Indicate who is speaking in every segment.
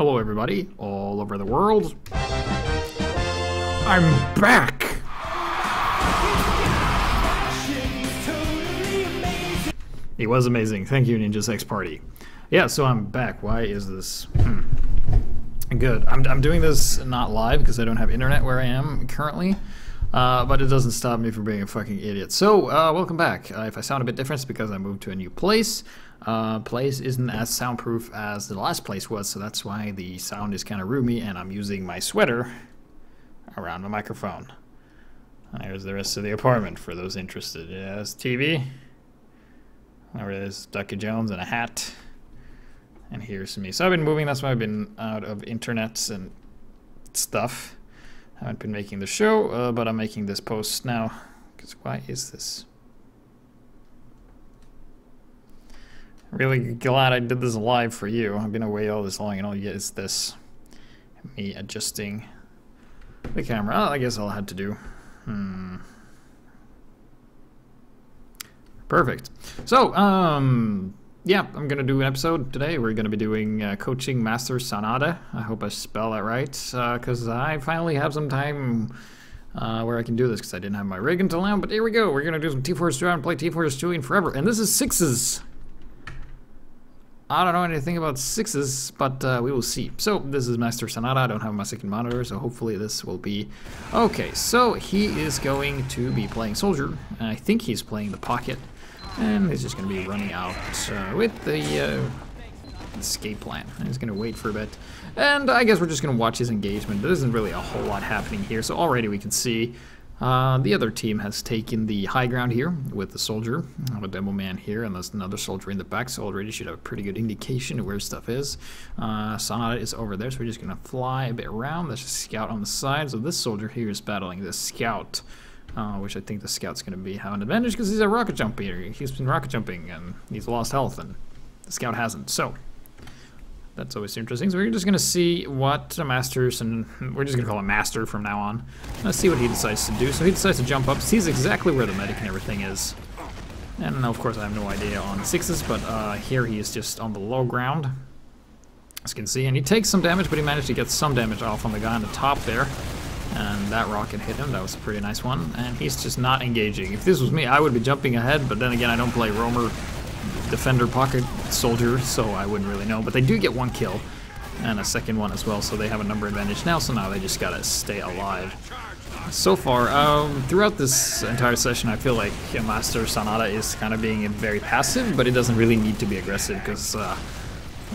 Speaker 1: Hello everybody, all over the world. I'm back! It was amazing. Thank you, Ninja Sex Party. Yeah, so I'm back. Why is this? Good. I'm doing this not live because I don't have internet where I am currently. But it doesn't stop me from being a fucking idiot. So, welcome back. If I sound a bit different, it's because I moved to a new place. Place isn't as soundproof as the last place was, so that's why the sound is kind of roomy, and I'm using my sweater around the microphone. There's the rest of the apartment for those interested. Yeah, there's TV. There is Ducky Jones and a hat. And here's me. So I've been moving, that's why I've been out of internets and stuff. I haven't been making the show, but I'm making this post now. Because why is this? Really glad I did this live for you. I've been away all this long and all you get is this. Me adjusting the camera. Oh, I guess all I had to do. Perfect. So, yeah, I'm going to do an episode today. We're going to be doing coaching MasterSanahde. I hope I spell that right, because I finally have some time where I can do this, because I didn't have my rig until now. But here we go. We're going to do some T-Force 2 and play T-Force 2 in forever. And this is sixes. I don't know anything about sixes, but we will see. So, this is MasterSanahde. I don't have my second monitor, so hopefully this will be okay. So, he is going to be playing Soldier. I think he's playing the Pocket. And he's just going to be running out with the escape plan. And he's going to wait for a bit. And I guess we're just going to watch his engagement. There isn't really a whole lot happening here. So already we can see the other team has taken the high ground here with the Soldier. I have a demo man here, and there's another Soldier in the back. So already should have a pretty good indication of where stuff is. Sanahde is over there, so we're just going to fly a bit around. There's a scout on the side. So this Soldier here is battling this scout. Which I think the scout's going to have an advantage because he's a rocket jumper. He's been rocket jumping and he's lost health, and the scout hasn't. So that's always interesting. So we're just going to see what Masters, and we're just going to call him Master from now on. Let's see what he decides to do. So he decides to jump up, sees exactly where the medic and everything is. And of course I have no idea on sixes, but here he is just on the low ground, as you can see. And he takes some damage, but he managed to get some damage off on the guy on the top there. And that rocket hit him. That was a pretty nice one. And he's just not engaging. If this was me, I would be jumping ahead, but then again, I don't play roamer, defender, pocket soldier, so I wouldn't really know. But they do get one kill and a second one as well, so they have a number advantage now, so now they just gotta stay alive. So far, throughout this entire session, I feel like MasterSanahde is kind of being very passive, but it doesn't really need to be aggressive, because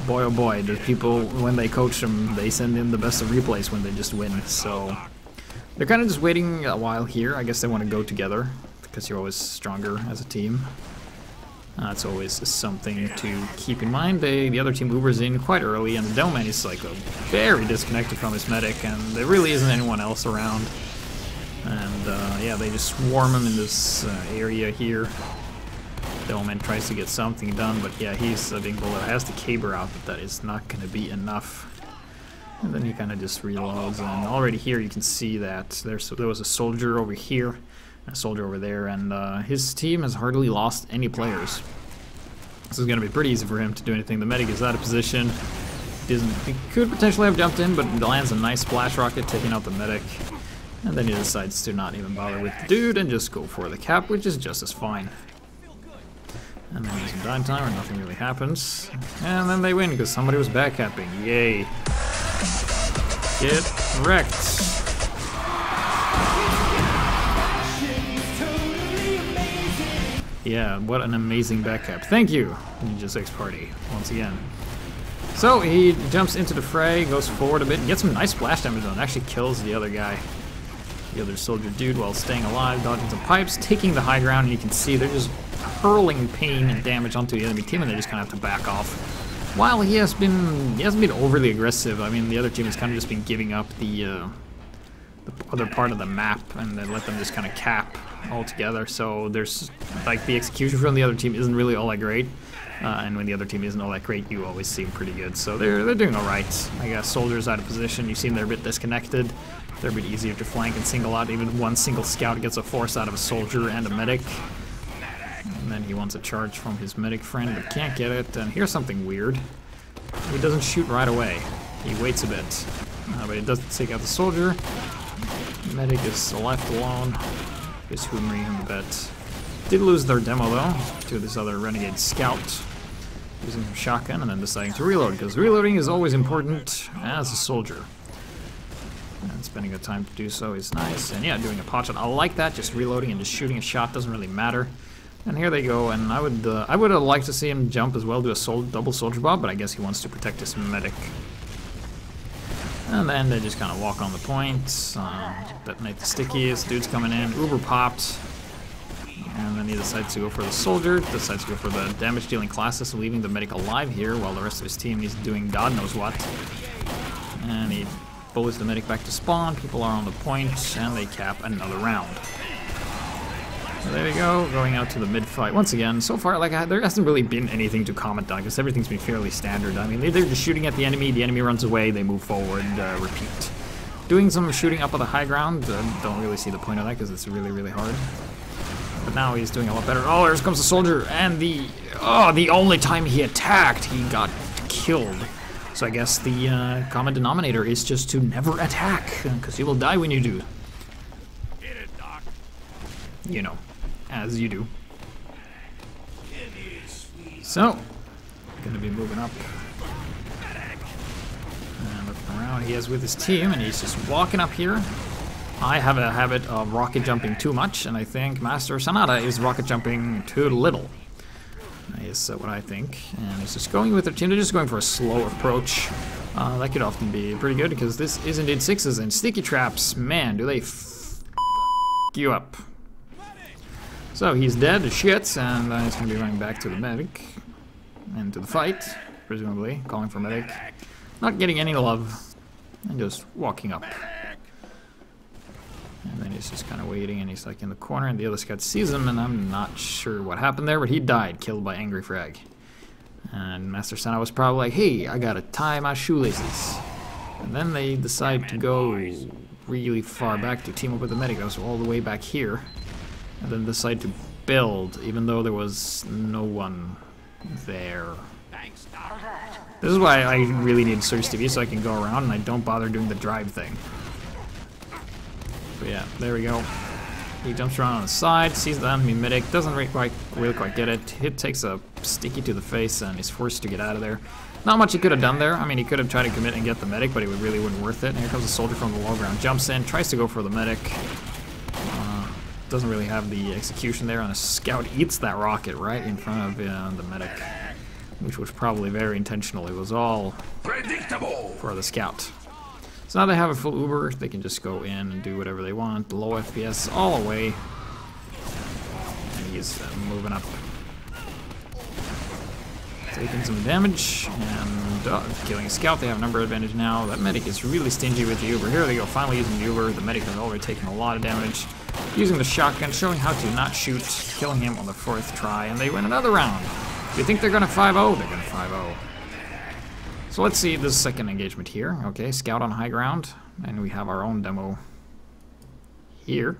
Speaker 1: boy oh boy, the people, when they coach them, they send in the best of replays when they just win, so they're kind of just waiting a while here. I guess they want to go together, because you're always stronger as a team. That's always something to keep in mind. The other team Ubers in quite early, and the demo man is like very disconnected from his medic, and there really isn't anyone else around. And yeah, they just swarm him in this area here. Demo man tries to get something done, but yeah, he's being bullet. Has the caber out, but that is not going to be enough. And then he kind of just reloads, and already here you can see that there was a soldier over here, a soldier over there, and his team has hardly lost any players. This is going to be pretty easy for him to do anything. The medic is out of position. He could potentially have jumped in, but lands a nice splash rocket, taking out the medic. And then he decides to not even bother with the dude and just go for the cap, which is just as fine. And then there's some downtime where nothing really happens. And then they win because somebody was backcapping. Yay. Get wrecked. Yeah, what an amazing backcap. Thank you, Ninja Sex Party, once again. So he jumps into the fray, goes forward a bit, and gets some nice splash damage on. Actually kills the other guy, the other soldier dude, while staying alive, dodging some pipes, taking the high ground, and you can see they're just hurling pain and damage onto the enemy team, and they just kind of have to back off. While he hasn't been overly aggressive. I mean, the other team has kind of just been giving up the other part of the map, and then let them just kind of cap altogether. So there's like the execution from the other team isn't really all that great, and when the other team isn't all that great, you always seem pretty good. So they're doing all right. I guess soldiers out of position. You see they're a bit disconnected. They're a bit easier to flank and single out. Even one single scout gets a force out of a soldier and a medic. And then he wants a charge from his medic friend, but can't get it. And here's something weird. He doesn't shoot right away. He waits a bit, but he doesn't take out the soldier. The medic is left alone. Just hoomering him a bit. Did lose their demo though to this other renegade scout, using some shotgun and then deciding to reload, because reloading is always important as a soldier. And spending the time to do so is nice. And yeah, doing a pot shot, I like that. Just reloading and just shooting a shot doesn't really matter. And here they go. And I would have liked to see him jump as well, do a double soldier bomb, but I guess he wants to protect his medic. And then they just kind of walk on the point, detonate the stickies. Dude's coming in, uber popped. And then he decides to go for the soldier, decides to go for the damage dealing classes, leaving the medic alive here while the rest of his team is doing God knows what. And he bullies the medic back to spawn, people are on the point, and they cap another round. So there we go, going out to the mid-fight. Once again, so far, like, there hasn't really been anything to comment on, because everything's been fairly standard. I mean, they're just shooting at the enemy runs away, they move forward, repeat. Doing some shooting up on the high ground, don't really see the point of that, because it's really, really hard. But now he's doing a lot better. Oh, here comes the soldier, and the only time he attacked, he got killed. So I guess the common denominator is just to never attack, because you will die when you do.
Speaker 2: Get it, Doc.
Speaker 1: You know, as you do. So, gonna be moving up. And looking around, he is with his team, and he's just walking up here. I have a habit of rocket jumping too much, and I think MasterSanahde is rocket jumping too little. Is what I think. And he's just going with their team. They're just going for a slow approach. That could often be pretty good, because this is indeed sixes, and sticky traps, man, do they you up. So he's dead to shits, and he's going to be running back to the medic. And to the fight, presumably, calling for medic. Not getting any love, and just walking up. And then he's just kind of waiting, and he's like in the corner, and the other scout sees him, and I'm not sure what happened there, but he died, killed by Angry Frag. And MasterSanahde was probably like, hey, I gotta tie my shoelaces. And then they decide to go really far back to team up with the medic, so all the way back here. And then decide to build, even though there was no one there. This is why I really need Surge TV, so I can go around and I don't bother doing the drive thing. But yeah, there we go. He jumps around on the side, sees the enemy medic, doesn't really quite get it. Hit takes a sticky to the face and is forced to get out of there. Not much he could have done there. I mean, he could have tried to commit and get the medic, but it really wouldn't worth it. And here comes a soldier from the low ground, jumps in, tries to go for the medic. Doesn't really have the execution there, and a scout eats that rocket right in front of the medic, which was probably very intentional. It was all predictable for the scout. So now they have a full Uber, they can just go in and do whatever they want. Low FPS all away. And he's moving up. Taking some damage and killing a scout. They have number advantage now. That medic is really stingy with the Uber. Here they go, finally using the Uber. The medic has already taken a lot of damage. Using the shotgun, showing how to not shoot, killing him on the 4th try, and they win another round. Do you think they're gonna 5-0? They're gonna 5-0. So let's see this second engagement here. Okay, scout on high ground, and we have our own demo here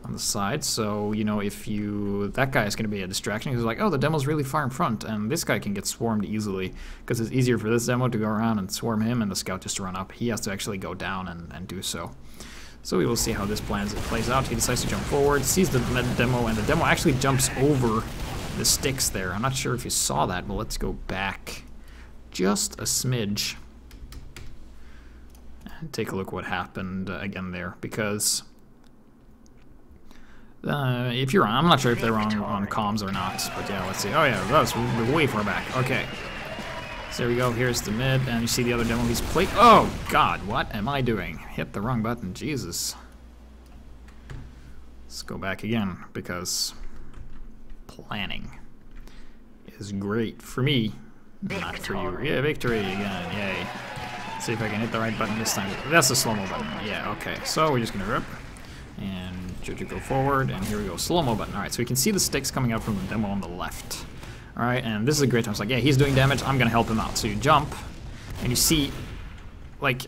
Speaker 1: on the side. So, you know, if that guy is going to be a distraction. He's like, oh, the demo's really far in front, and this guy can get swarmed easily, because it's easier for this demo to go around and swarm him, and the scout just to run up. He has to actually go down and do so. So we will see how this plays out. He decides to jump forward, sees the demo, and the demo actually jumps over the sticks there. I'm not sure if you saw that, but let's go back just a smidge and take a look what happened again there, because if you're on, I'm not sure if they're on comms or not, but yeah, let's see. Oh yeah, that was way far back. Okay, so there we go. Here's the mid, and you see the other demo. He's played. Oh God, what am I doing? Hit the wrong button. Jesus. Let's go back again, because planning is great for me. Not for you. Yeah, victory again. Yay. Let's see if I can hit the right button this time. That's the slow-mo button. Yeah, okay. So we're just going to rip. And Jojo go forward. And here we go. Slow-mo button. Alright, so we can see the sticks coming out from the demo on the left. Alright, and this is a great time. It's like, yeah, he's doing damage. I'm going to help him out. So you jump. And you see, like,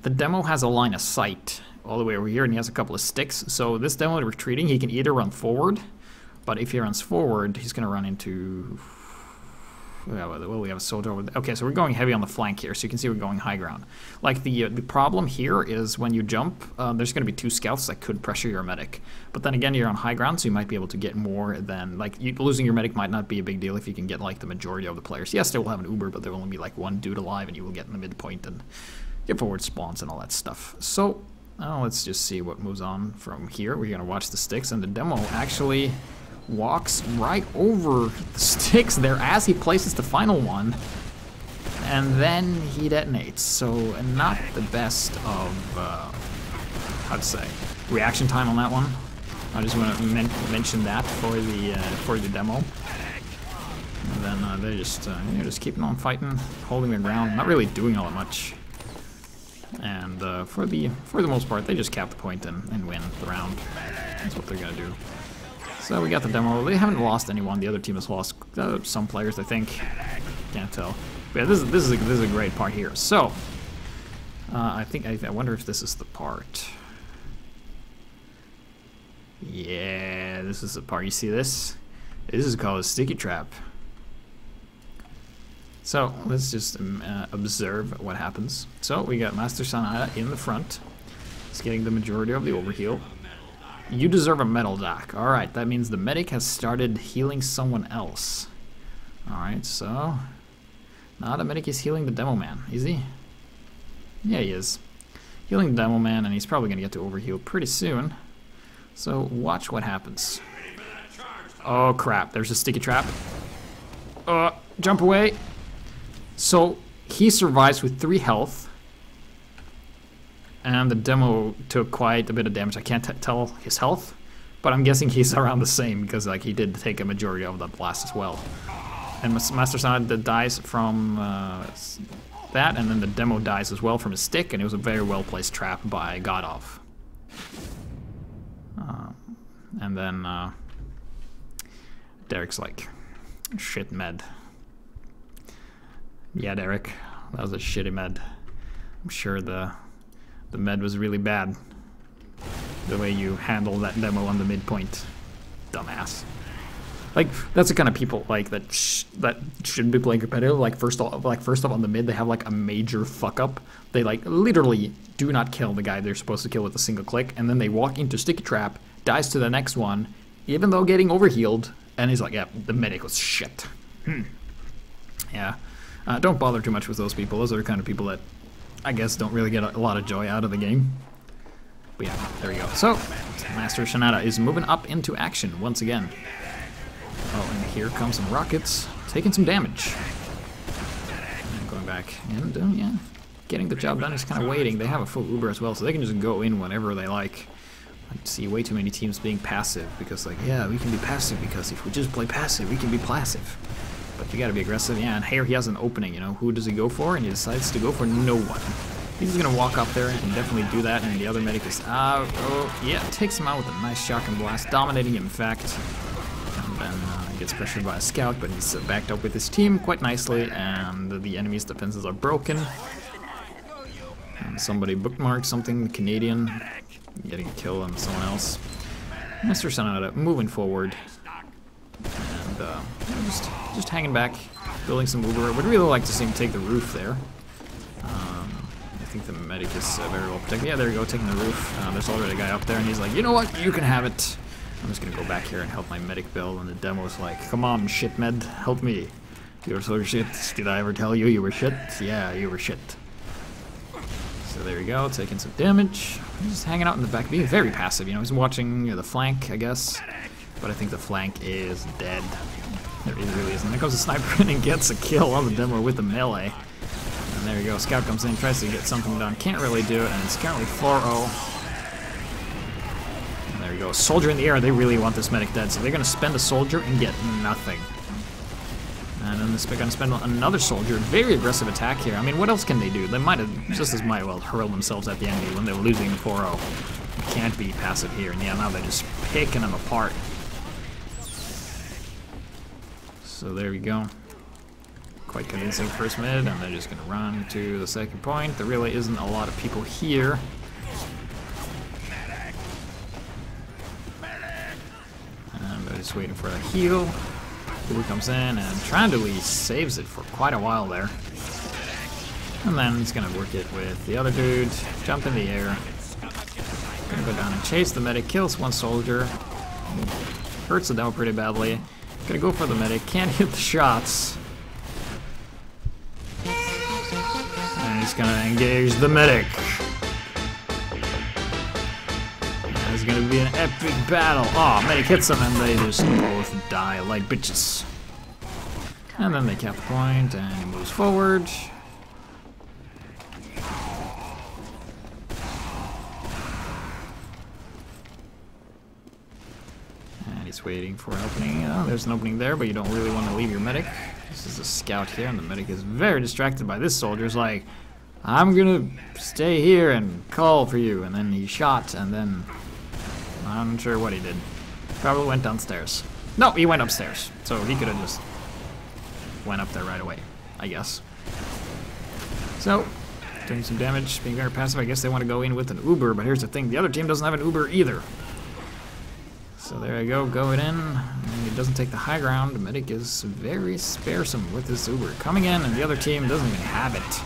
Speaker 1: the demo has a line of sight all the way over here. And he has a couple of sticks. So this demo retreating, he can either run forward. But if he runs forward, he's going to run into well, we have a soldier over there. Okay, so we're going heavy on the flank here, so you can see we're going high ground. Like, the problem here is when you jump, there's going to be 2 scouts that could pressure your medic. But then again, you're on high ground, so you might be able to get more than, like, losing your medic might not be a big deal if you can get, like, the majority of the players. Yes, they will have an Uber, but there will only be, like, 1 dude alive, and you will get in the midpoint and get forward spawns and all that stuff. So, let's just see what moves on from here. We're going to watch the sticks, and the demo actually walks right over the sticks there as he places the final one, and then he detonates. So not the best of how to say reaction time on that one. I just want to mention that for the demo. And then they're just keeping on fighting, holding their ground, not really doing all that much. And for the most part, they just cap the point and win the round. That's what they're gonna do. So we got the demo. They haven't lost anyone. The other team has lost some players, I think. Can't tell. But yeah, this is a great part here. So I wonder if this is the part. Yeah, this is the part. You see this? This is called a sticky trap. So let's just observe what happens. So we got MasterSanahde in the front. He's getting the majority of the overheal. You deserve a medal, Doc. Alright, that means the medic has started healing someone else. Alright, so... Now the medic is healing the demo man, is he? Yeah, he is. Healing the demo man, and he's probably going to get to overheal pretty soon. So watch what happens. Oh crap, there's a sticky trap. Jump away. So he survives with 3 health. And the demo took quite a bit of damage. I can't tell his health, but I'm guessing he's around the same because like he did take a majority of the blast as well. And MasterSanahde dies from that, and then the demo dies as well from his stick, and it was a very well placed trap by Godov. And then Derek's like, shit med. Yeah, Derek, that was a shitty med. I'm sure the med was really bad. The way you handle that demo on the midpoint. Dumbass. Like, that's the kind of people like that shouldn't be playing competitive. Like first off on the mid, they have like a major fuck up. They like literally do not kill the guy they're supposed to kill with a single click, and then they walk into sticky trap, dies to the next one, even though getting overhealed, and he's like, yeah, the medic was shit. Yeah. Don't bother too much with those people. Those are the kind of people that I guess don't really get a lot of joy out of the game. But yeah, there we go. So, MasterSanahde is moving up into action once again. Oh, and here comes some rockets, taking some damage. And going back, and yeah, getting the job done. Is kind of waiting. They have a full Uber as well, so they can just go in whenever they like. I see way too many teams being passive, because like, yeah, we can be passive, because if we just play passive, we can be passive. But you gotta be aggressive. Yeah, and here he has an opening, you know. Who does he go for? And he decides to go for no one. He's just gonna walk up there and can definitely do that, and the other medic is yeah, takes him out with a nice shotgun blast, dominating him in fact. And then gets pressured by a scout, but he's backed up with his team quite nicely, and the enemy's defenses are broken. And somebody bookmarked something, Canadian, getting a kill on someone else. MasterSanahde moving forward. And just hanging back, building some Uber. I would really like to see him take the roof there. I think the medic is very well protected. Yeah, there you go, taking the roof. There's already a guy up there, and he's like, you know what, you can have it. I'm just gonna go back here and help my medic build, and the demo's like, come on, shit med, help me. You're so shit. Did I ever tell you you were shit? Yeah, you were shit. So there you go, taking some damage. Just hanging out in the back, being very passive, you know. He's watching the flank, I guess. But I think the flank is dead. There really isn't. There goes a sniper and gets a kill on the demo with the melee. And there you go, scout comes in, tries to get something done. Can't really do it, and it's currently 4-0. And there you go, soldier in the air. They really want this medic dead, so they're going to spend a soldier and get nothing. And then they're going to spend another soldier. Very aggressive attack here. I mean, what else can they do? They might have just as might well hurl themselves at the enemy when they were losing 4-0. Can't be passive here. And yeah, now they're just picking them apart. So there we go. Quite convincing first mid, and they're just going to run to the second point. There really isn't a lot of people here. And they're just waiting for a heal. Uber comes in and Trandally saves it for quite a while there. And then he's gonna work it with the other dude, jump in the air. Gonna go down and chase the medic, kills one soldier. Hurts the demo pretty badly. Gonna go for the medic, can't hit the shots. And he's gonna engage the medic. It's gonna be an epic battle. Oh, medic hits them and they just both die like bitches. And then they cap the point and he moves forward. And he's waiting for an opening. Oh, there's an opening there, but you don't really want to leave your medic. This is a scout here, and the medic is very distracted by this soldier. It's like, I'm gonna stay here and call for you. And then he shot, and then I'm not sure what he did. Probably went downstairs. No, he went upstairs. So he could have just went up there right away, I guess. So, doing some damage, being very passive. I guess they want to go in with an Uber, but here's the thing. The other team doesn't have an Uber either. So there you go, going in. And he doesn't take the high ground. The medic is very sparesome with this Uber. Coming in, and the other team doesn't even have it.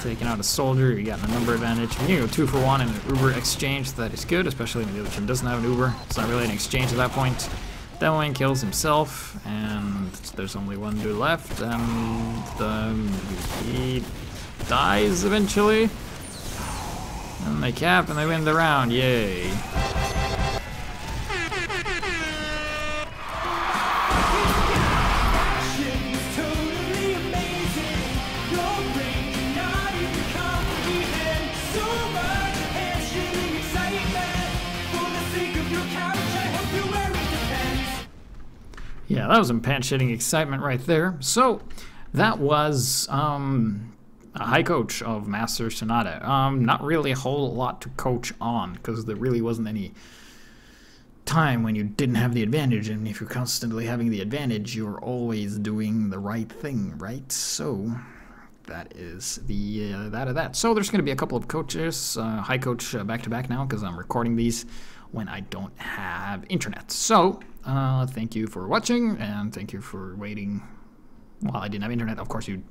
Speaker 1: Taking out a soldier, you got a number advantage. You can go 2 for 1 in an Uber exchange. That is good, especially when the other team doesn't have an Uber. It's not really an exchange at that point. Demoing kills himself, and there's only one dude left, and he dies eventually. And they cap, and they win the round. Yay. Yeah, that was some pants-shitting excitement right there. So, that was a high coach of MasterSanahde. Not really a whole lot to coach on, because there really wasn't any time when you didn't have the advantage, and if you're constantly having the advantage, you're always doing the right thing, right? So, that is the that of that. So, there's going to be a couple of coaches, high coach back-to-back now, because I'm recording these when I don't have internet. So, thank you for watching, and thank you for waiting while I didn't have internet. Of course, you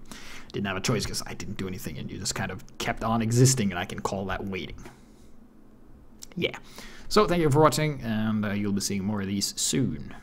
Speaker 1: didn't have a choice because I didn't do anything, and you just kind of kept on existing, and I can call that waiting. Yeah. So, thank you for watching, and you'll be seeing more of these soon.